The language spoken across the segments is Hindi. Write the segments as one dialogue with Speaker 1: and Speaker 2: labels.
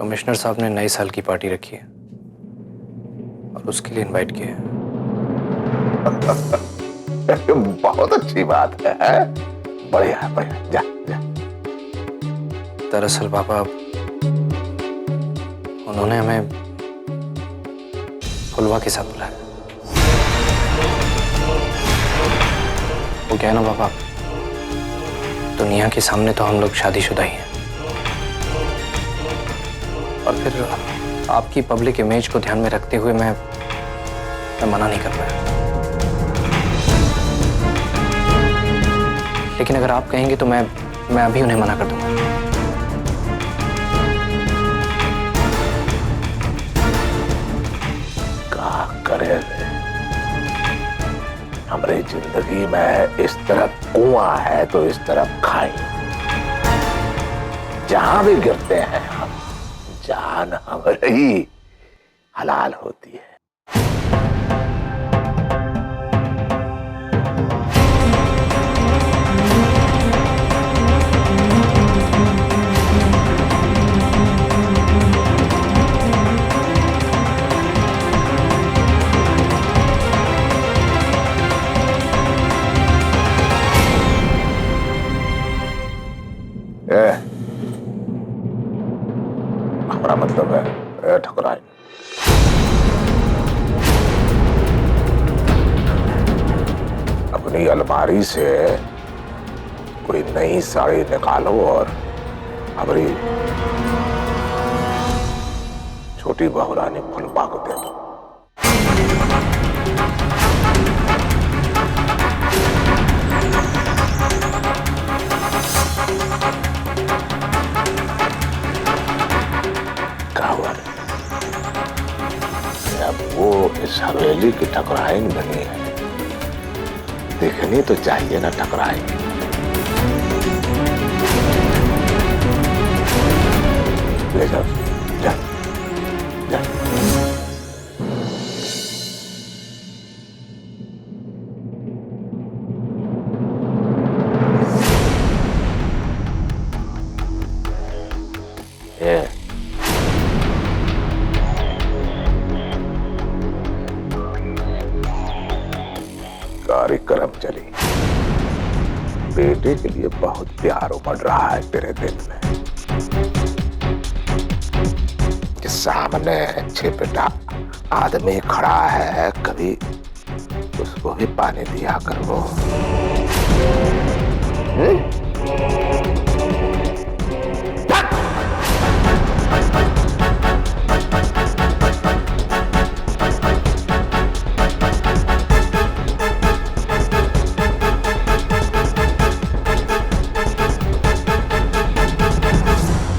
Speaker 1: कमिश्नर साहब ने नए साल की पार्टी रखी है और उसके लिए इनवाइट किया है।
Speaker 2: बहुत अच्छी बात है? बढ़िया बढ़िया, जा जा।
Speaker 1: दरअसल पापा, उन्होंने हमें फुलवा के साथ बुलाया। वो क्या है ना पापा, दुनिया के सामने तो हम लोग शादीशुदा ही हैं, और फिर आपकी पब्लिक इमेज को ध्यान में रखते हुए मैं मना नहीं कर पाया। लेकिन अगर आप कहेंगे तो मैं अभी उन्हें मना कर दूंगा।
Speaker 2: क्या करे, हमारी जिंदगी में इस तरफ कुआं है तो इस तरफ खाई। जहां भी गिरते हैं हम, जान हमारी हलाल होती है। हमारा मतलब है ठकुराइन। अपनी अलमारी से कोई नई साड़ी निकालो और हमारी छोटी बहुरानी फुलपा को दे दो। अब वो इस हवेली की ठकुराइन बनी है, देखनी तो चाहिए ना ठकुराइन। ले जाओ, जा, जा। कार्यक्रम चली, बेटे के लिए बहुत प्यार उमड़ रहा है तेरे दिल में। कि सामने छिपटा आदमी खड़ा है, कभी उसको भी पानी दिया करो।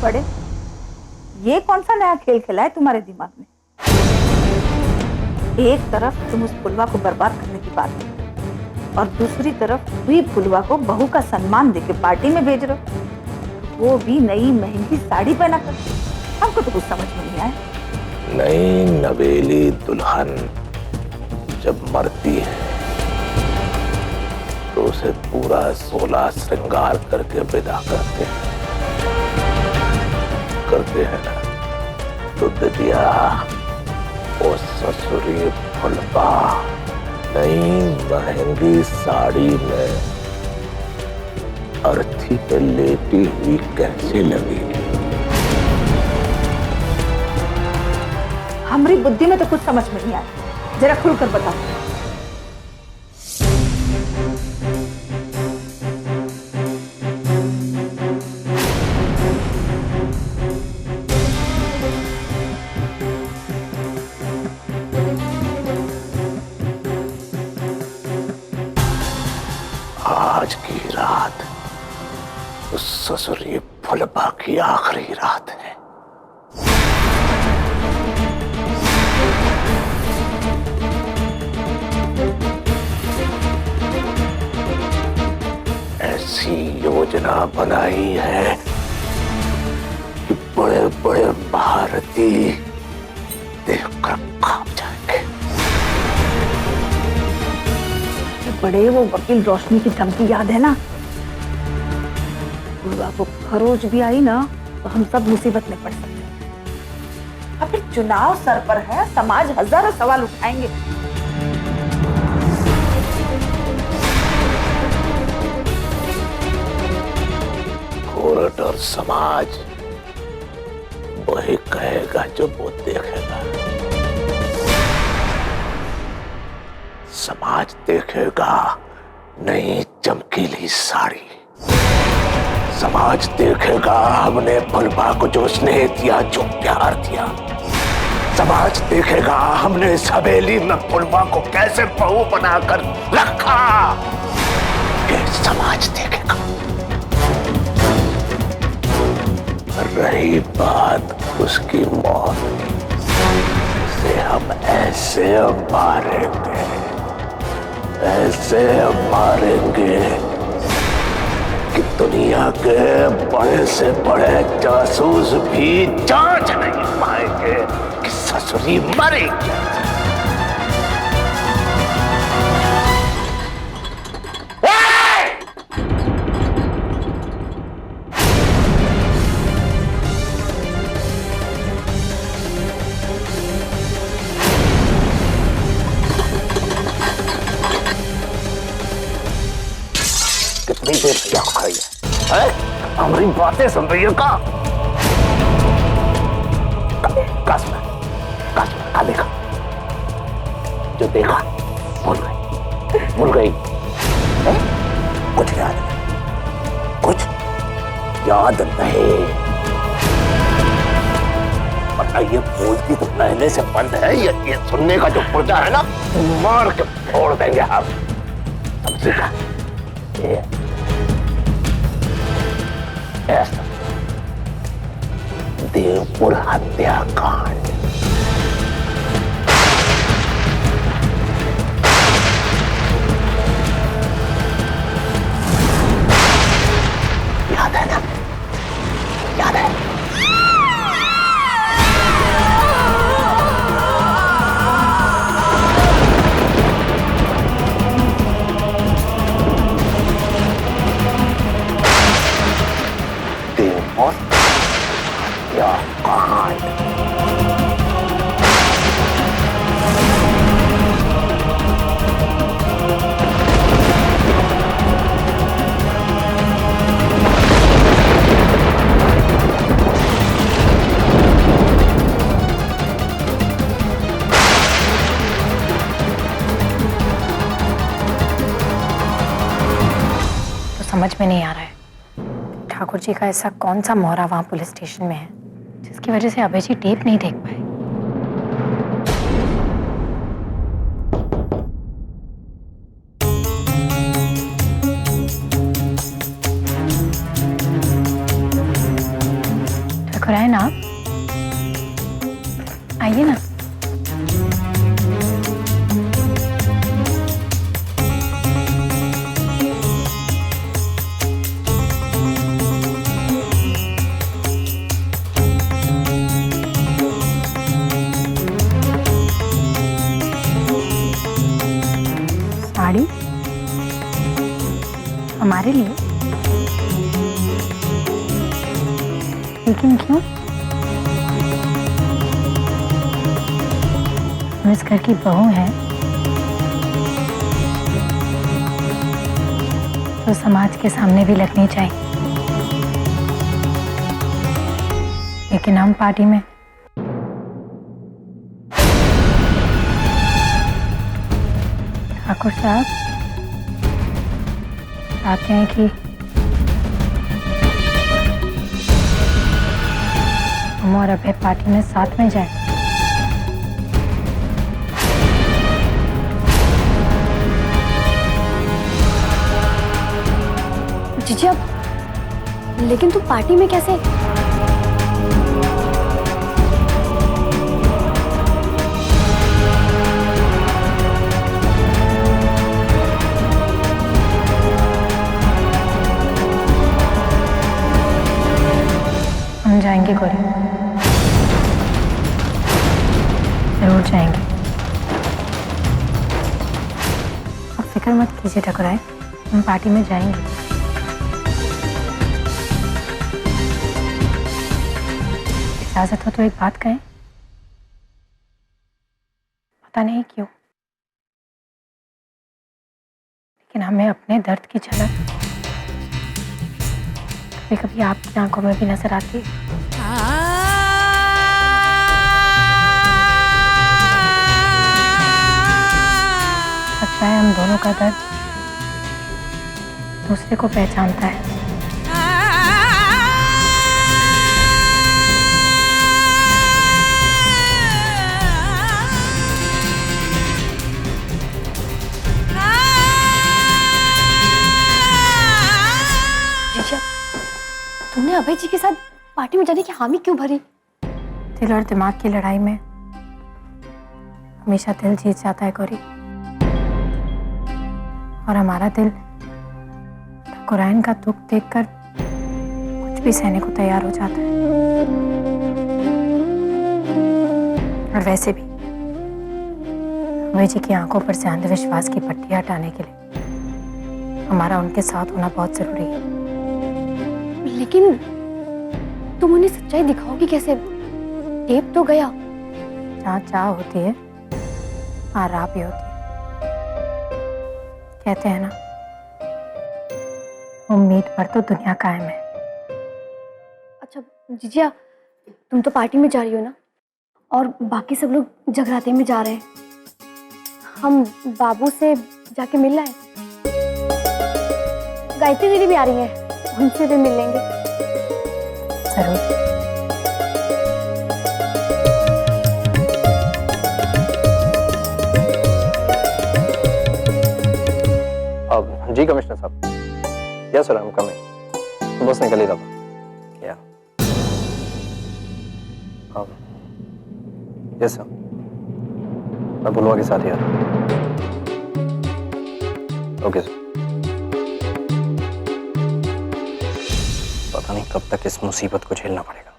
Speaker 3: बड़े, ये कौन सा नया खेल खेला है तुम्हारे दिमाग में? एक तरफ तुम उस फुलवा को बर्बाद करने की बात कर, और दूसरी तरफ वही फुलवा को बहू का सम्मान देके पार्टी में भेज रहे हो, वो भी नई महंगी साड़ी पहना कर। हमको तो कुछ समझ में नहीं आया।
Speaker 2: नई नवेली दुल्हन जब मरती है तो उसे पूरा 16 श्रृंगार करके विदा करते हैं ना। तो दिया वो ससुरी फुलपा नई महंगी साड़ी में अर्थी पे लेटी हुई कैसे लगी?
Speaker 3: हमारी बुद्धि में तो कुछ समझ में नहीं आया, जरा खुलकर बताओ।
Speaker 2: आज की रात उस ससुरी फुलपा की आखिरी रात है। ऐसी योजना बनाई है कि बड़े बड़े भारती देखकर कांप जाएंगे।
Speaker 3: बड़े, वो वकील रोशनी की धमकी याद है ना? फुलवा को खरोच भी आई ना तो हम सब मुसीबत में पड़ सकते हैं। अब फिर चुनाव सर पर है, समाज हजारों सवाल उठाएंगे।
Speaker 2: कोर्ट और समाज वही कहेगा जो वो देखेगा। समाज देखेगा नई चमकीली साड़ी, समाज देखेगा हमने फुलवा को जो स्नेह दिया, जो प्यार दिया। समाज देखेगा हमने इस हवेली में फुलवा को कैसे बहू बनाकर रखा। ये समाज देखेगा। रही बात उसकी मौत की, उसे हम ऐसे मारेंगे, ऐसे मारेंगे कि दुनिया के बड़े से बड़े जासूस भी जांच नहीं पाएंगे कि ससुरी मरी। कितनी देर से यहाँ खड़ी है? हमारी बातें सुन रही है का? कसम क्या देखा? जो देखा भूल गई है? कुछ याद नहीं। वरना ये बोलती तो पहले से बंद है। ये सुनने का जो पुर्जा है ना, मार के फोड़ देंगे हम। समझेगा? ऐसा देवपुर हत्याकांड। याद है ना? याद है?
Speaker 4: समझ में नहीं आ रहा है ठाकुर जी का ऐसा कौन सा मोहरा वहां पुलिस स्टेशन में है जिसकी वजह से अभय जी टेप नहीं देख पाए। ठाकुर आए ना, आइए ना। साड़ी हमारे लिए? लेकिन क्यों? हम इस घर की बहू हैं तो समाज के सामने भी लगनी चाहिए। लेकिन हम पार्टी में ठाकुर साहब चाहते हैं कि हम और अभय पार्टी में साथ में जाएं।
Speaker 5: जीजा, लेकिन तू पार्टी में कैसे?
Speaker 4: हम जाएंगे गौरी, जरूर जाएंगे। आप फिक्र मत कीजिए ठकुराए, हम पार्टी में जाएंगे। इजाजत हो तो एक बात कहें? पता नहीं क्यों, लेकिन हमें अपने दर्द की झलक कभी कभी आपकी आंखों में भी नजर आती है। लगता है हम दोनों का दर्द दूसरे को पहचानता है।
Speaker 5: जीजा, तुमने अभय जी के साथ पार्टी में जाने की हामी क्यों भरी?
Speaker 4: दिल और दिमाग की लड़ाई में हमेशा दिल जीत जाता है गौरी, और हमारा दिल ठाकुरायन का दुख देखकर कुछ भी सहने को तैयार हो जाता है। और वैसे भी अभय जी की आंखों पर से अंधविश्वास की पट्टी हटाने के लिए हमारा उनके साथ होना बहुत जरूरी है।
Speaker 5: लेकिन तुम उन्हें सच्चाई दिखाओगी कैसे? टेप तो गया।
Speaker 4: जहाँ चाह होती है वहाँ राह भी होती है। कहते हैं ना, उम्मीद पर तो दुनिया कायम है।
Speaker 5: अच्छा जीजा, तुम तो पार्टी में जा रही हो ना, और बाकी सब लोग जगराते में जा रहे हैं। हम बाबू से जाके मिल आए। गायत्री दीदी भी आ रही है, उनसे भी मिल लेंगे।
Speaker 4: जरूर।
Speaker 1: अब जी कमिश्नर साहब। Yes sir, I am coming. बस निकल ही रहा था। या यस सर, मैं पुलवा के साथ ही आ रहा हूँ। Okay sir. पता नहीं कब तक इस मुसीबत को झेलना पड़ेगा।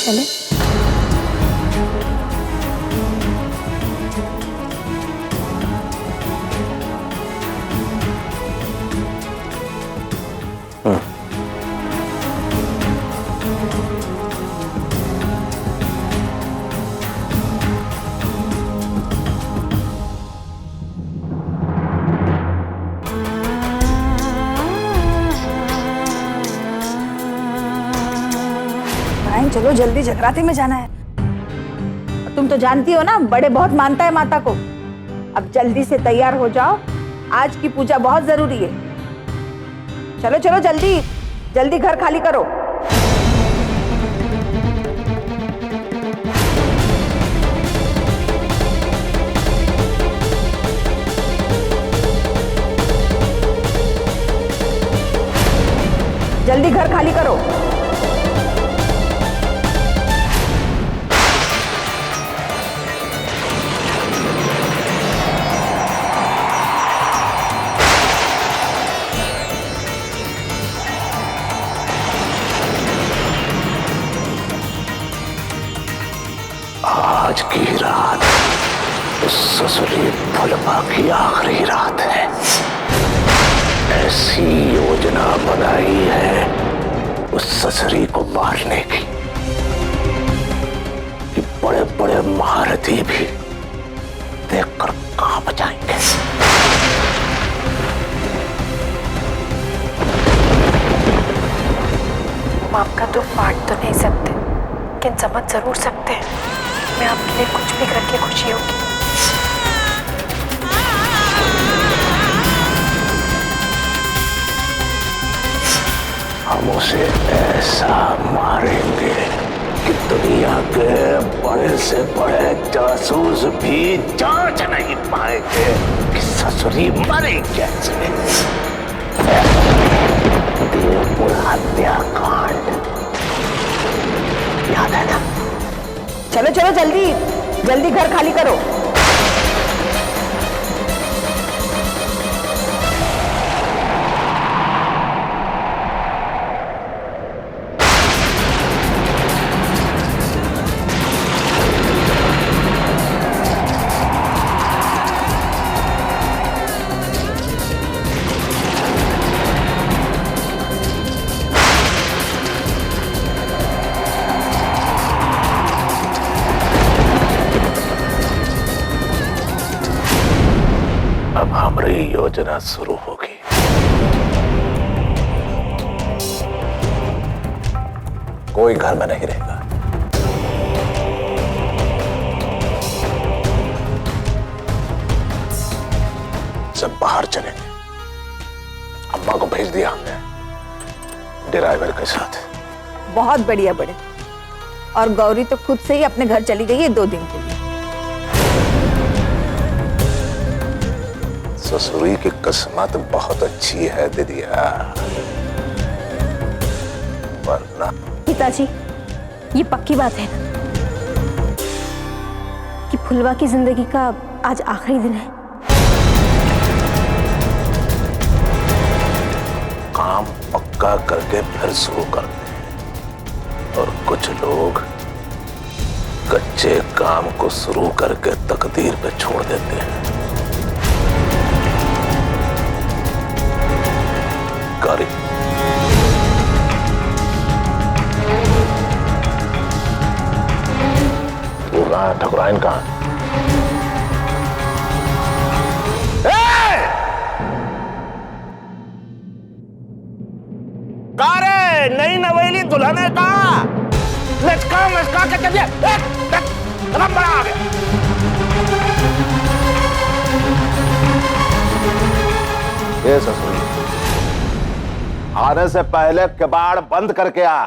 Speaker 5: चले।
Speaker 3: चलो जल्दी, जगराते में जाना है। तुम तो जानती हो ना, बड़े बहुत मानता है माता को। अब जल्दी से तैयार हो जाओ, आज की पूजा बहुत जरूरी है। चलो चलो जल्दी जल्दी घर खाली करो। जल्दी घर खाली करो।
Speaker 2: आज की रात उस ससुरी फुलवा की आखिरी रात है। ऐसी योजना बनाई है उस ससुरी को मारने की कि बड़े बड़े महारथी भी देखकर कांप जाएंगे।
Speaker 4: हम आपका दुख बांट तो नहीं सकते, लेकिन समझ जरूर सकते हैं। मैं आपके लिए कुछ भी करके खुशी होगी।
Speaker 2: हम उसे ऐसा मारेंगे कि दुनिया के बड़े से बड़े जासूस भी जांच नहीं पाएंगे कि ससुरी मरे कैसे। देवपुर हत्याकांड याद है ना?
Speaker 3: चलो चलो जल्दी जल्दी घर खाली करो।
Speaker 2: अब हमारी योजना शुरू होगी। कोई घर में नहीं रहेगा। सब बाहर चलेंगे। अम्मा को भेज दिया हमने ड्राइवर के साथ।
Speaker 3: बहुत बढ़िया बड़े। और गौरी तो खुद से ही अपने घर चली गई है 2 दिन के लिए।
Speaker 2: ससुरी की किस्मत बहुत अच्छी है दीदिया, वरना
Speaker 5: पिताजी, ये पक्की बात है ना कि फुलवा की जिंदगी का आज आखिरी दिन है?
Speaker 2: काम पक्का करके फिर शुरू करते हैं, और कुछ लोग कच्चे काम को शुरू करके तकदीर पे छोड़ देते हैं। कारी वो कहाँ? ठकुराइन कहाँ? कारे नई नवेली दुल्हन है कहाँ? लचका मचका के चलिए। कदम बड़ा आ गया। ये ससुरी आने से पहले किवाड़ बंद करके आ।